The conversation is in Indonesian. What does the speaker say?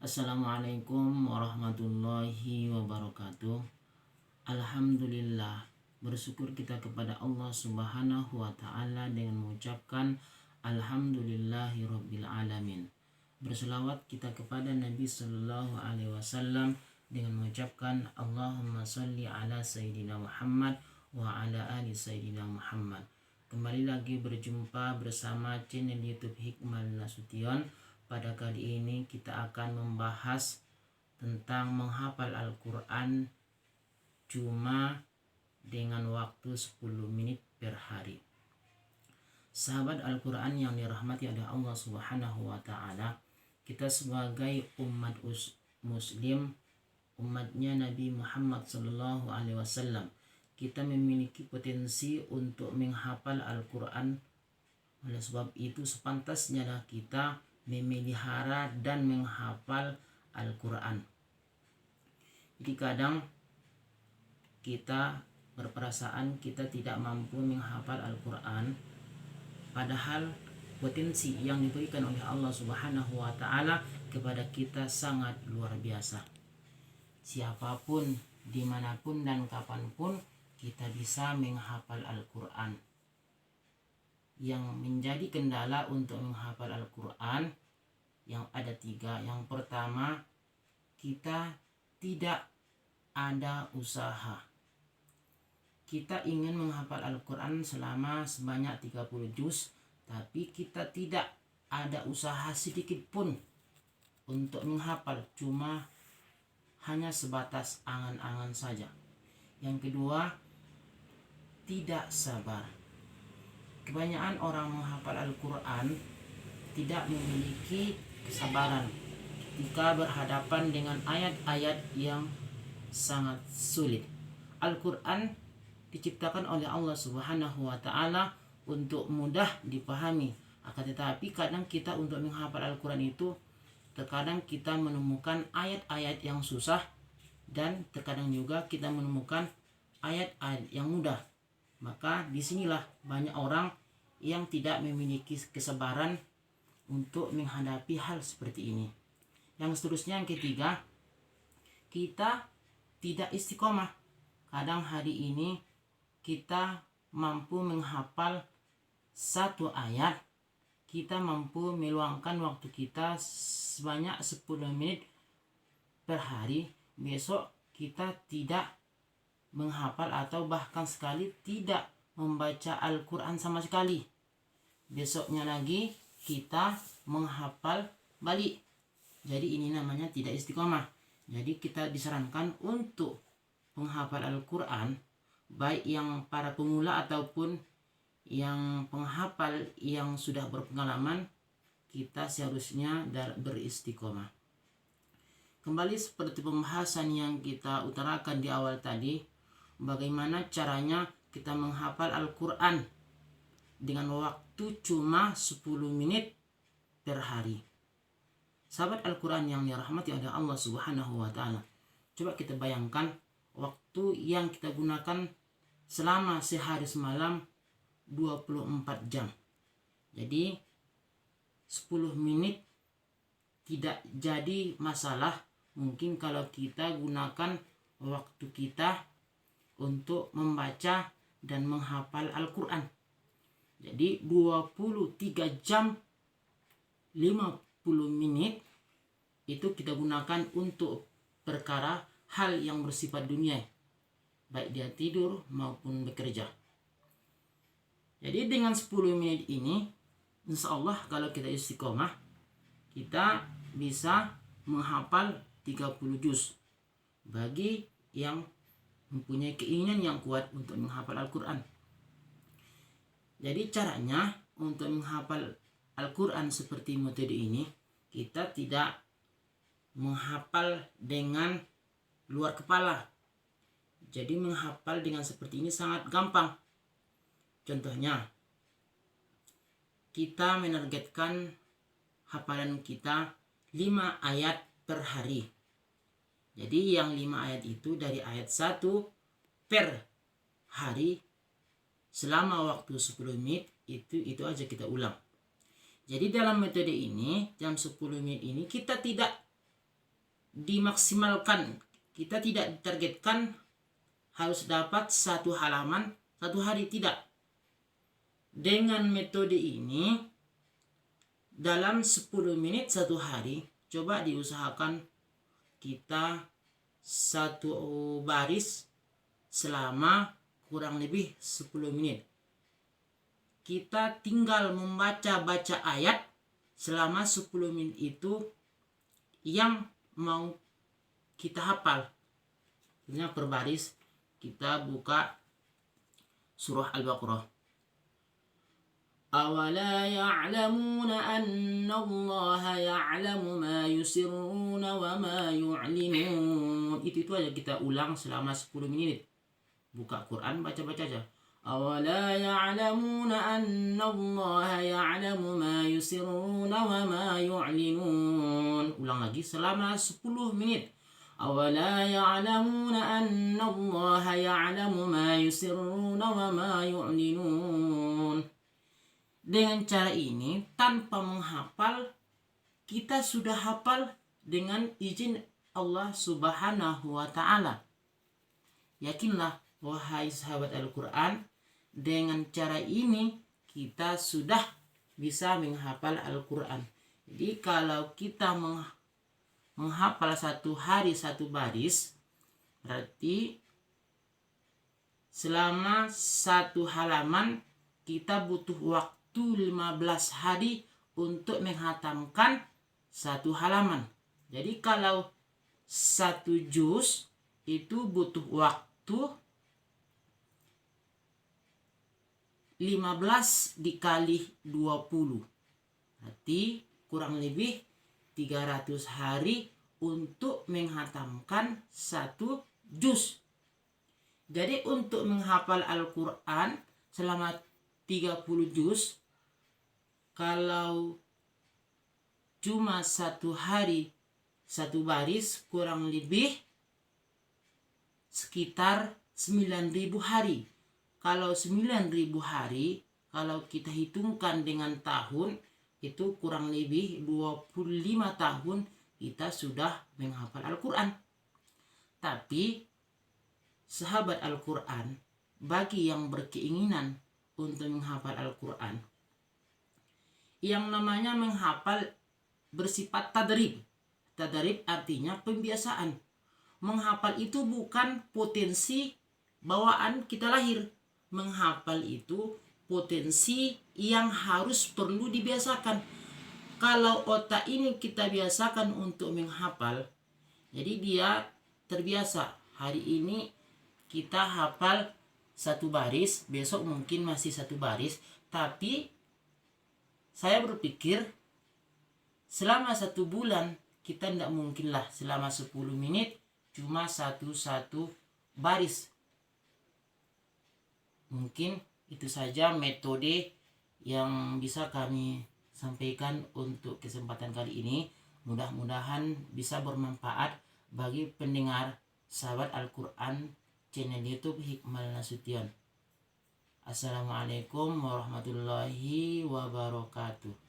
Assalamualaikum warahmatullahi wabarakatuh. Alhamdulillah, bersyukur kita kepada Allah Subhanahu wa Ta'ala dengan mengucapkan Alhamdulillahirabbil alamin. Berselawat kita kepada Nabi Sallallahu Alaihi Wasallam dengan mengucapkan Allahumma salli ala Sayyidina Muhammad wa ala ali Sayyidina Muhammad. Kembali lagi berjumpa bersama channel YouTube Hikmah Nasution. Pada kali ini kita akan membahas tentang menghafal Al-Quran cuma dengan waktu 10 menit per hari. Sahabat Al-Quran yang dirahmati oleh Allah Subhanahu wa Ta'ala, kita sebagai umat muslim, umatnya Nabi Muhammad Sallallahu Alaihi Wasallam, kita memiliki potensi untuk menghafal Al-Quran. Oleh sebab itu sepantasnya kita memelihara dan menghafal Al-Quran. Jadi kadang kita berperasaan kita tidak mampu menghafal Al-Quran, padahal potensi yang diberikan oleh Allah Subhanahu wa Ta'ala kepada kita sangat luar biasa. Siapapun, dimanapun dan kapanpun kita bisa menghafal Al-Quran. Yang menjadi kendala untuk menghafal Al-Quran yang ada 3. Yang pertama, kita tidak ada usaha. Kita ingin menghafal Al-Quran sebanyak 30 juz, tapi kita tidak ada usaha sedikit pun untuk menghafal, cuma hanya sebatas angan-angan saja. Yang kedua, tidak sabar. Kebanyakan orang menghafal Al-Quran tidak memiliki kesabaran ketika berhadapan dengan ayat-ayat yang sangat sulit. Al-Quran diciptakan oleh Allah Subhanahu wa Ta'ala untuk mudah dipahami. Akan tetapi kadang kita untuk menghafal Al-Quran itu terkadang kita menemukan ayat-ayat yang susah, dan terkadang juga kita menemukan ayat-ayat yang mudah. Maka disinilah banyak orang yang tidak memiliki kesabaran untuk menghadapi hal seperti ini. Yang seterusnya, yang ketiga, kita tidak istiqomah. Kadang hari ini kita mampu menghafal satu ayat, kita mampu meluangkan waktu kita sebanyak 10 menit per hari. Besok kita tidak menghafal atau bahkan sekali tidak membaca Al-Quran sama sekali. Besoknya lagi kita menghafal balik. Jadi ini namanya tidak istiqomah. Jadi kita disarankan untuk menghafal Al-Quran, baik yang para pemula ataupun yang penghafal yang sudah berpengalaman, kita seharusnya beristiqomah. Kembali seperti pembahasan yang kita utarakan di awal tadi, bagaimana caranya kita menghafal Al-Quran dengan waktu cuma 10 menit per hari. Sahabat Al-Quran yang dirahmati oleh Allah Subhanahu wa Ta'ala, coba kita bayangkan waktu yang kita gunakan selama sehari semalam 24 jam. Jadi 10 menit tidak jadi masalah. Mungkin kalau kita gunakan waktu kita untuk membaca dan menghafal Al-Quran. Jadi 23 jam 50 menit itu kita gunakan untuk perkara hal yang bersifat dunia, baik dia tidur maupun bekerja. Jadi dengan 10 menit ini, insya Allah kalau kita istiqomah, kita bisa menghafal 30 juz. Bagi yang mempunyai keinginan yang kuat untuk menghafal Al-Quran. Jadi caranya untuk menghafal Al-Quran seperti metode ini, kita tidak menghafal dengan luar kepala. Jadi menghafal dengan seperti ini sangat gampang. Contohnya, kita menargetkan hafalan kita 5 ayat per hari. Jadi yang 5 ayat itu dari ayat 1 per hari selama waktu 10 menit, itu aja kita ulang. Jadi dalam metode ini, jam 10 menit ini kita tidak dimaksimalkan. Kita tidak ditargetkan harus dapat 1 halaman 1 hari, tidak. Dengan metode ini dalam 10 menit 1 hari, coba diusahakan kita 1 baris selama kurang lebih 10 menit. Kita tinggal membaca ayat selama 10 menit itu yang mau kita hafal. Ini per baris kita buka surah Al-Baqarah. Awala ya'lamuna anna Allah ya'lamu ma yusirruna wa ma yu'linun. Itu aja kita ulang selama 10 menit. Buka Quran, baca-baca aja. Awala ya'lamuna anna Allah ya'lamu ma yusirruna wa ma yu'linun. Ulang lagi selama 10 menit. Awala ya'lamuna anna Allah ya'lamu ma yusirruna wa ma yu'linun. Dengan cara ini, tanpa menghafal, kita sudah hafal dengan izin Allah Subhanahu wa ta'ala. Yakinlah, wahai sahabat Al-Quran, dengan cara ini kita sudah bisa menghafal Al-Quran. Jadi kalau kita menghafal 1 hari 1 baris, berarti selama 1 halaman kita butuh waktu 15 hari untuk menghatamkan 1 halaman. Jadi kalau 1 juz itu butuh waktu 15 dikali 20. Berarti kurang lebih 300 hari untuk menghatamkan 1 juz. Jadi untuk menghafal Al-Quran selama 30 juz, kalau cuma 1 hari 1 baris, kurang lebih sekitar 9.000 hari. Kalau 9.000 hari, kalau kita hitungkan dengan tahun, itu kurang lebih 25 tahun kita sudah menghafal Al-Quran. Tapi sahabat Al-Quran, bagi yang berkeinginan untuk menghafal Al-Quran, yang namanya menghafal bersifat tadrib. Tadrib artinya pembiasaan. Menghafal itu bukan potensi bawaan kita lahir. Menghafal itu potensi yang harus perlu dibiasakan. Kalau otak ini kita biasakan untuk menghafal, jadi dia terbiasa. Hari ini kita hafal 1 baris, besok mungkin masih 1 baris, tapi saya berpikir selama 1 bulan kita tidak mungkinlah selama 10 menit cuma 1 baris. Mungkin itu saja metode yang bisa kami sampaikan untuk kesempatan kali ini. Mudah-mudahan bisa bermanfaat bagi pendengar sahabat Al-Quran channel YouTube Hikmal Nasution. Assalamualaikum warahmatullahi wabarakatuh.